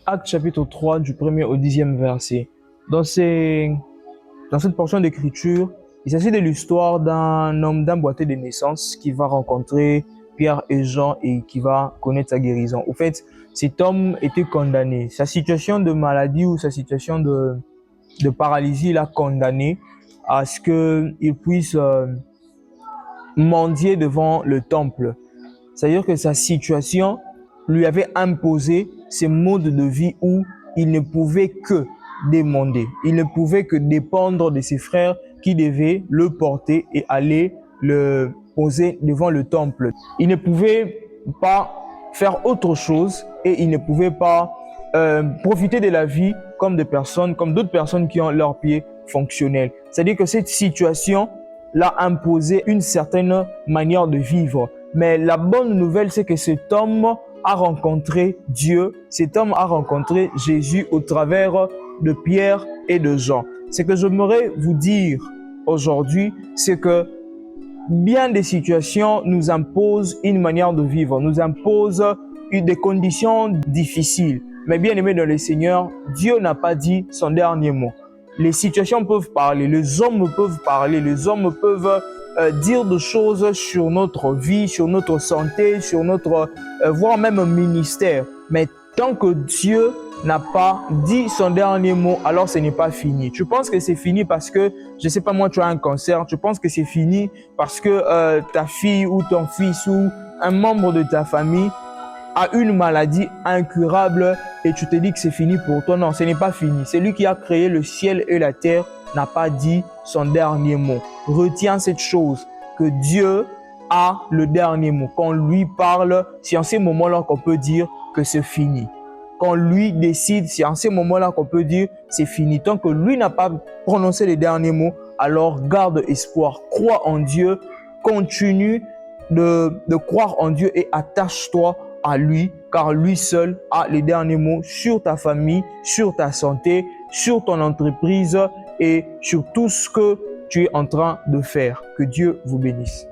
Actes chapitre 3 du 1er au 10e verset. Dans cette portion d'écriture, il s'agit de l'histoire d'un homme d'un boiteux de naissance qui va rencontrer Pierre et Jean et qui va connaître sa guérison. Au fait, cet homme était condamné. Sa situation de maladie ou sa situation de paralysie l'a condamné à ce qu'il puisse mendier devant le temple. C'est-à-dire que sa situation lui avait imposé ce mode de vie où il ne pouvait que demander. Il ne pouvait que dépendre de ses frères qui devaient le porter et aller le poser devant le temple. Il ne pouvait pas faire autre chose et il ne pouvait pas profiter de la vie comme d'autres personnes qui ont leurs pieds fonctionnels. C'est-à-dire que cette situation l'a imposé une certaine manière de vivre. Mais la bonne nouvelle, c'est que cet homme a rencontré Dieu, cet homme a rencontré Jésus au travers de Pierre et de Jean. Ce que j'aimerais vous dire aujourd'hui, c'est que bien des situations nous imposent une manière de vivre, nous imposent des conditions difficiles. Mais bien aimé dans le Seigneur, Dieu n'a pas dit son dernier mot. Les situations peuvent parler, les hommes peuvent parler, les hommes peuvent dire des choses sur notre vie, sur notre santé, sur notre, voire même un ministère. Mais tant que Dieu n'a pas dit son dernier mot, alors ce n'est pas fini. Tu penses que c'est fini parce que, je ne sais pas moi, tu as un cancer, tu penses que c'est fini parce que ta fille ou ton fils ou un membre de ta famille a une maladie incurable et tu te dis que c'est fini pour toi. Non, ce n'est pas fini. Celui qui a créé le ciel et la terre n'a pas dit son dernier mot. Retiens cette chose, que Dieu a le dernier mot. Quand lui parle, c'est en ces moments-là qu'on peut dire que c'est fini. Quand lui décide, c'est en ces moments-là qu'on peut dire c'est fini. Tant que lui n'a pas prononcé les derniers mots, alors garde espoir, crois en Dieu, continue de croire en Dieu et attache-toi à lui, car lui seul a les derniers mots sur ta famille, sur ta santé, sur ton entreprise et sur tout ce que tu es en train de faire. Que Dieu vous bénisse.